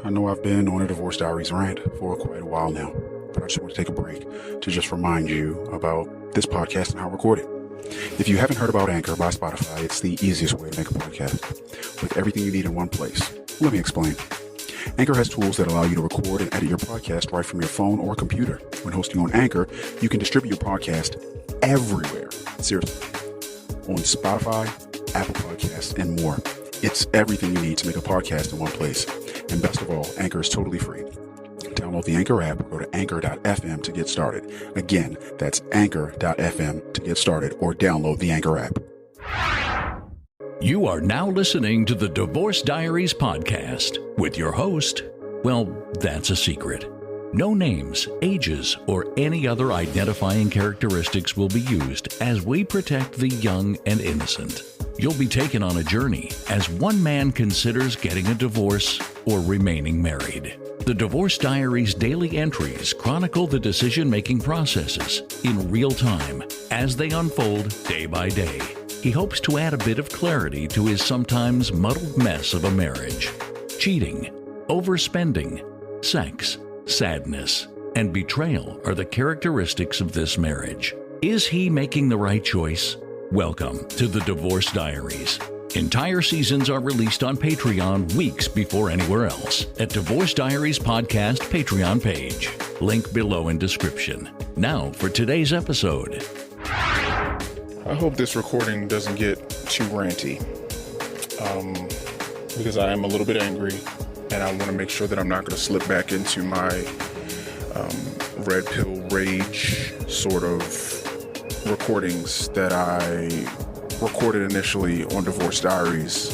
I know I've been on a Divorce Diaries rant for quite a while now, but I just want to take a break to just remind you about this podcast and how I record it. If you haven't heard about Anchor by Spotify, it's the easiest way to make a podcast with everything you need in one place. Let me explain. Anchor has tools that allow you to record and edit your podcast right from your phone or computer. When hosting on Anchor, you can distribute your podcast everywhere. Seriously. On Spotify, Apple Podcasts, and more. It's everything you need to make a podcast in one place. And best of all, Anchor is totally free. Download the Anchor app or go to anchor.fm to get started. Again, that's anchor.fm to get started, or download the Anchor app. You are now listening to the Divorce Diaries podcast with your host. Well, that's a secret. No names, ages, or any other identifying characteristics will be used as we protect the young and innocent. You'll be taken on a journey as one man considers getting a divorce or remaining married. The Divorce Diaries daily entries chronicle the decision-making processes in real time as they unfold day by day. He hopes to add a bit of clarity to his sometimes muddled mess of a marriage. Cheating, overspending, sex, sadness, and betrayal are the characteristics of this marriage. Is he making the right choice? Welcome to the Divorce Diaries. Entire seasons are released on Patreon weeks before anywhere else at Divorce Diaries Podcast Patreon page. Link below in description. Now for today's episode. I hope this recording doesn't get too ranty, because I am a little bit angry, and I want to make sure that I'm not going to slip back into my red pill rage sort of recordings that I recorded initially on Divorce Diaries,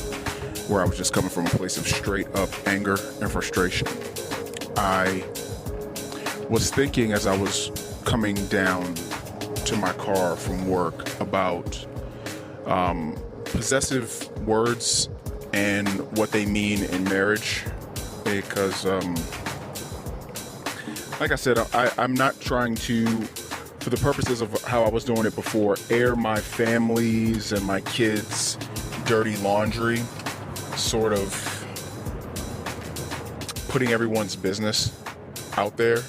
where I was just coming from a place of straight up anger and frustration. I was thinking as I was coming down to my car from work about possessive words and what they mean in marriage, because like I said, I'm not trying to, for the purposes of how I was doing it before, air my family's and my kids' dirty laundry, sort of putting everyone's business out there,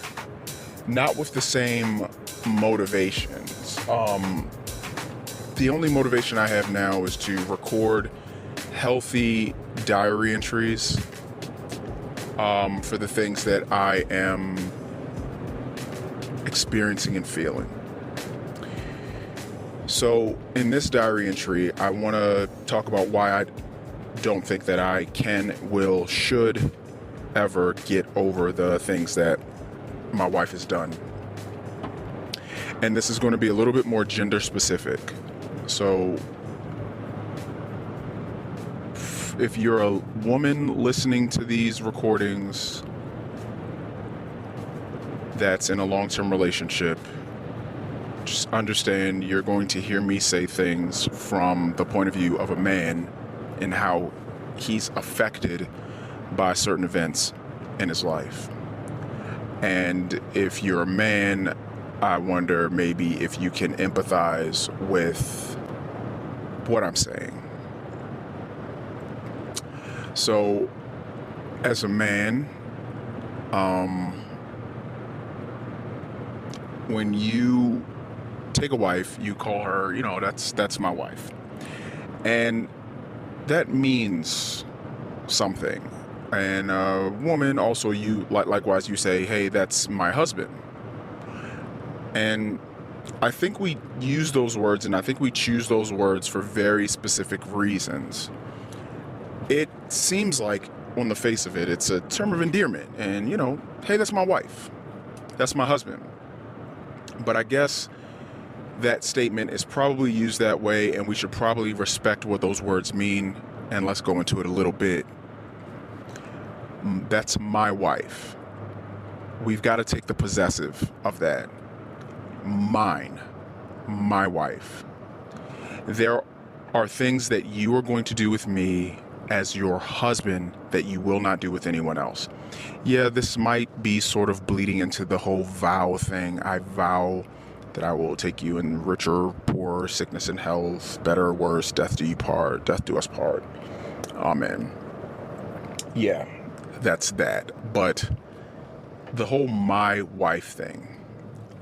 not with the same motivations. The only motivation I have now is to record healthy diary entries for the things that I am experiencing and feeling. So in this diary entry, I want to talk about why I don't think that I can, will, should ever get over the things that my wife has done. And this is going to be a little bit more gender specific. So if you're a woman listening to these recordings that's in a long-term relationship, just understand you're going to hear me say things from the point of view of a man and how he's affected by certain events in his life. And if you're a man, I wonder maybe if you can empathize with what I'm saying. So, as a man, when you take a wife, you call her, that's my wife. And that means something. And a woman also, likewise, you say, hey, that's my husband. And I think we use those words, and I think we choose those words for very specific reasons. It seems like, on the face of it, it's a term of endearment. And, hey, that's my wife. That's my husband. But I guess that statement is probably used that way, and we should probably respect what those words mean. And let's go into it a little bit. That's my wife. We've got to take the possessive of that. Mine, my wife. There are things that you are going to do with me as your husband that you will not do with anyone else. Yeah, this might be sort of bleeding into the whole vow thing. I vow that I will take you in richer, poorer, sickness and health, better or worse, death do you part, death do us part. Amen. Yeah, that's that. But the whole my wife thing,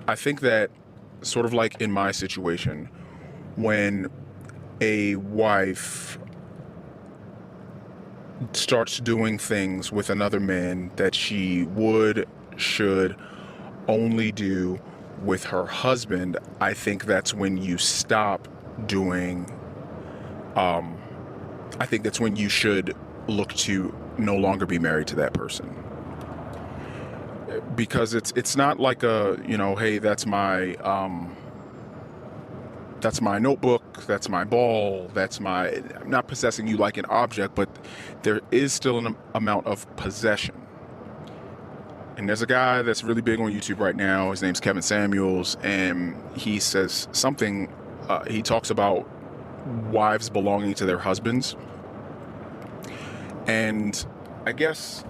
I think that sort of like in my situation, when a wife starts doing things with another man that she should only do with her husband, I think that's when you stop doing, I think that's when you should look to no longer be married to that person. Because it's not like hey, that's my notebook, that's my ball, I'm not possessing you like an object, but there is still an amount of possession. And there's a guy that's really big on YouTube right now. His name's Kevin Samuels, and he says something, he talks about wives belonging to their husbands. And I guess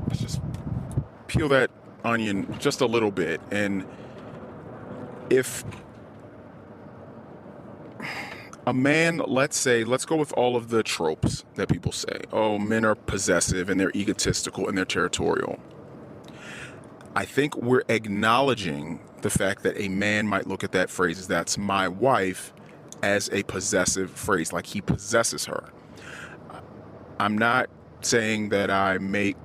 let's just peel that onion just a little bit. And if a man, let's go with all of the tropes that people say. Oh, men are possessive and they're egotistical and they're territorial. I think we're acknowledging the fact that a man might look at that phrase as that's my wife as a possessive phrase, like he possesses her. I'm not saying that I make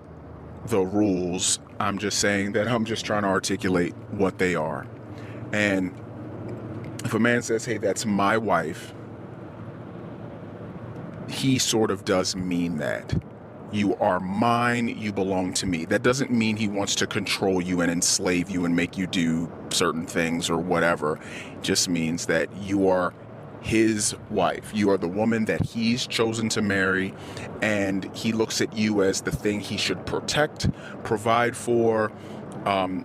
the rules. I'm just saying that I'm just trying to articulate what they are. And if a man says, hey, that's my wife, he sort of does mean that. You are mine, you belong to me. That doesn't mean he wants to control you and enslave you and make you do certain things or whatever. It just means that you are his wife. You are the woman that he's chosen to marry, and he looks at you as the thing he should protect, provide for.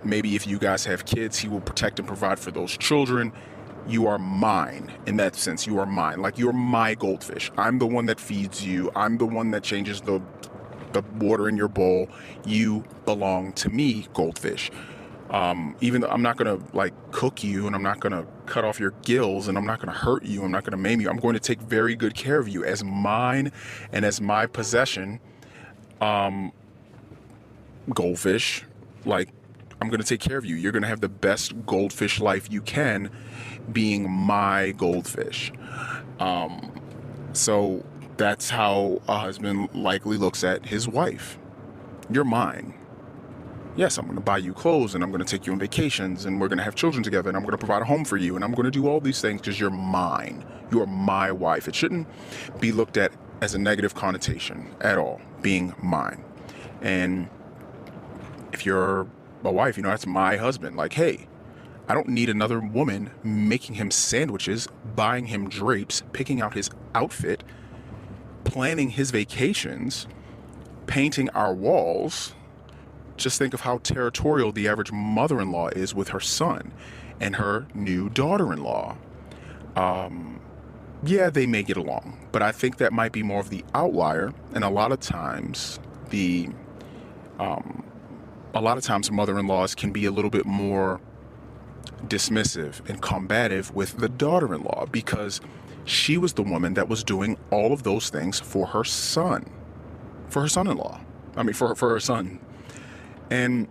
Maybe if you guys have kids, he will protect and provide for those children. You are mine in that sense. You are mine. Like, you're my goldfish. I'm the one that feeds you. I'm the one that changes the water in your bowl. You belong to me, goldfish. Even though I'm not going to like cook you, and I'm not going to cut off your gills, and I'm not going to hurt you, I'm not going to maim you. I'm going to take very good care of you as mine and as my possession. Goldfish, like, I'm going to take care of you. You're going to have the best goldfish life you can being my goldfish. So that's how a husband likely looks at his wife. You're mine. Yes, I'm going to buy you clothes, and I'm going to take you on vacations, and we're going to have children together, and I'm going to provide a home for you, and I'm going to do all these things because you're mine. You are my wife. It shouldn't be looked at as a negative connotation at all, being mine. And if you're a wife, that's my husband. Like, hey, I don't need another woman making him sandwiches, buying him drapes, picking out his outfit, planning his vacations, painting our walls. Just think of how territorial the average mother-in-law is with her son and her new daughter-in-law. Yeah, they may get along, but I think that might be more of the outlier. And a lot of times mother-in-laws can be a little bit more dismissive and combative with the daughter-in-law because she was the woman that was doing all of those things for her son, for her son-in-law. For her son. And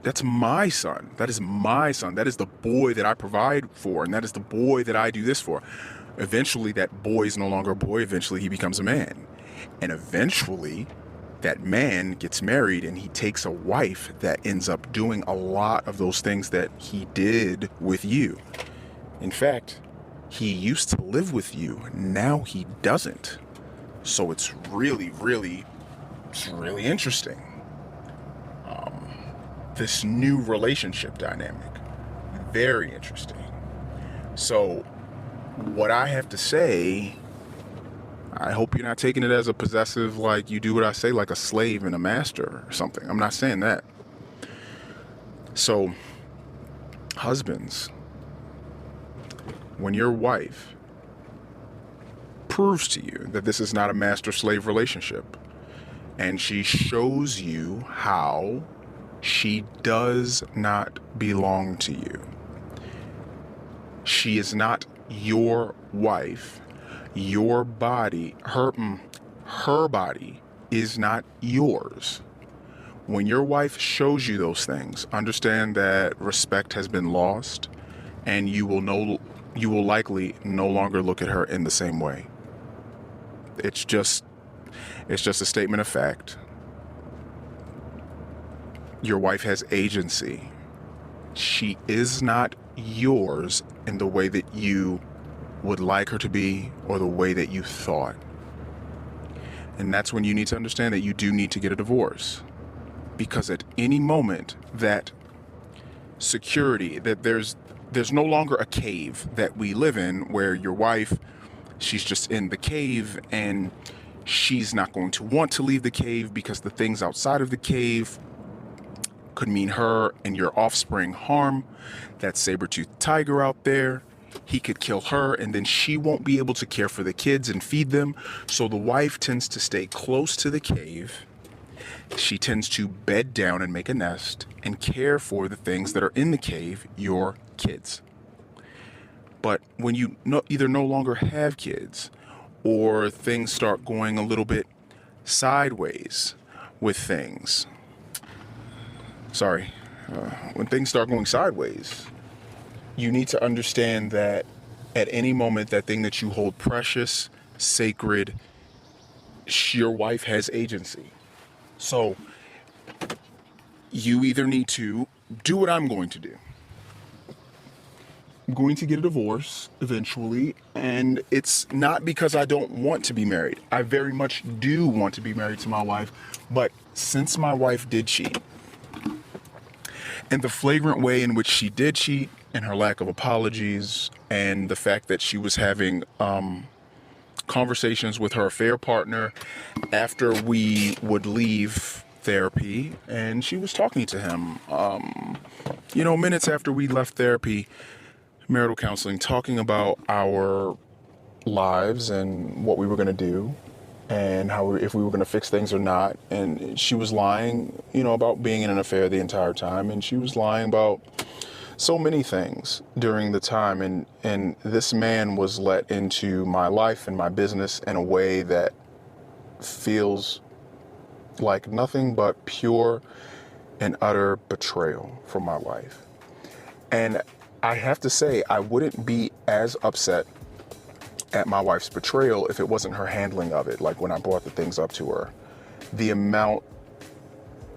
that's my son. That is my son. That is the boy that I provide for, and that is the boy that I do this for. Eventually, that boy is no longer a boy. Eventually, he becomes a man. And eventually, that man gets married, and he takes a wife that ends up doing a lot of those things that he did with you. In fact, he used to live with you. Now he doesn't. So it's really interesting. This new relationship dynamic. Very interesting. So what I have to say, I hope you're not taking it as a possessive, like you do what I say, like a slave and a master or something. I'm not saying that. So, husbands, when your wife proves to you that this is not a master-slave relationship, and she shows you how she does not belong to you. She is not your wife. Your body, her body is not yours. When your wife shows you those things, understand that respect has been lost, and you will likely no longer look at her in the same way. It's just a statement of fact. Your wife has agency. She is not yours in the way that you would like her to be or the way that you thought. And that's when you need to understand that you do need to get a divorce. Because at any moment that security, that there's no longer a cave that we live in where your wife, she's just in the cave and she's not going to want to leave the cave because the things outside of the cave could mean her and your offspring harm. That saber-toothed tiger out there, he could kill her and then she won't be able to care for the kids and feed them. So the wife tends to stay close to the cave. She tends to bed down and make a nest and care for the things that are in the cave, your kids. But when you either no longer have kids or things start going a little bit sideways with things, when things start going sideways, you need to understand that at any moment, that thing that you hold precious, sacred, your wife has agency. So you either need to do what I'm going to do. I'm going to get a divorce eventually, and it's not because I don't want to be married. I very much do want to be married to my wife, but since my wife did cheat, and the flagrant way in which she did cheat, and her lack of apologies, and the fact that she was having conversations with her affair partner after we would leave therapy, and she was talking to him, minutes after we left therapy, marital counseling, talking about our lives and what we were going to do and if we were going to fix things or not. And she was lying, about being in an affair the entire time, and she was lying about so many things during the time, and this man was let into my life and my business in a way that feels like nothing but pure and utter betrayal from my wife. And I have to say, I wouldn't be as upset at my wife's betrayal if it wasn't her handling of it. Like when I brought the things up to her, the amount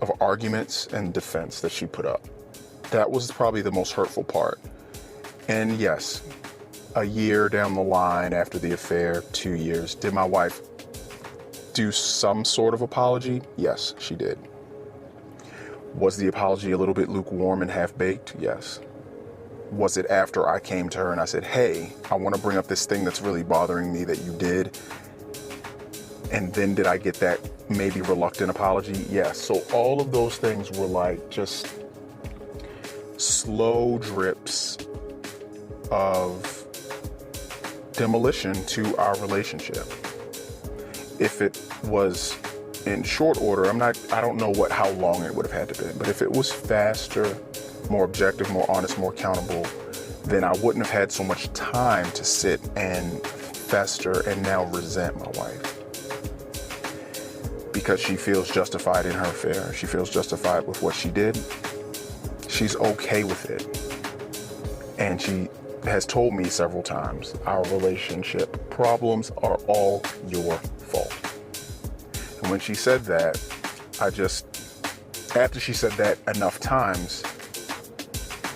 of arguments and defense that she put up, that was probably the most hurtful part. And yes, a year down the line after the affair, 2 years, did my wife do some sort of apology? Yes, she did. Was the apology a little bit lukewarm and half-baked? Yes. Was it after I came to her and I said, hey, I want to bring up this thing that's really bothering me that you did? And then did I get that maybe reluctant apology? Yes. So all of those things were like just slow drips of demolition to our relationship. If it was in short order, I don't know how long it would have had to be, but if it was faster, more objective, more honest, more accountable, then I wouldn't have had so much time to sit and fester and now resent my wife. Because she feels justified in her affair. She feels justified with what she did. She's okay with it. And she has told me several times, our relationship problems are all your fault. And when she said that, after she said that enough times,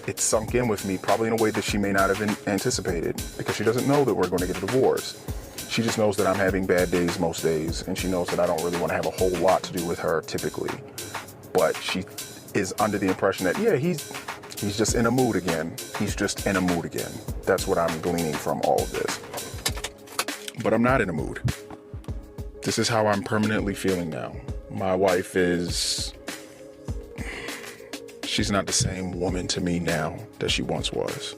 it sunk in with me, probably in a way that she may not have anticipated, because she doesn't know that we're going to get a divorce. She just knows that I'm having bad days most days, and she knows that I don't really want to have a whole lot to do with her typically. But she is under the impression that, yeah, he's just in a mood again. He's just in a mood again. That's what I'm gleaning from all of this. But I'm not in a mood. This is how I'm permanently feeling now. My wife she's not the same woman to me now that she once was.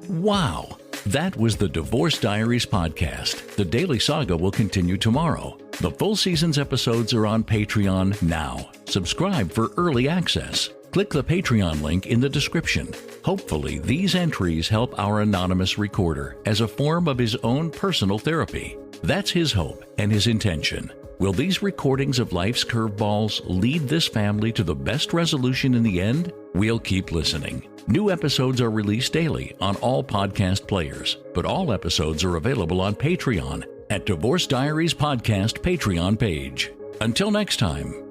Wow. That was the Divorce Diaries podcast. The Daily Saga will continue tomorrow. The full season's episodes are on Patreon now. Subscribe for early access. Click the Patreon link in the description. Hopefully, these entries help our anonymous recorder as a form of his own personal therapy. That's his hope and his intention. Will these recordings of life's curveballs lead this family to the best resolution in the end? We'll keep listening. New episodes are released daily on all podcast players, but all episodes are available on Patreon at Divorce Diaries Podcast Patreon page. Until next time,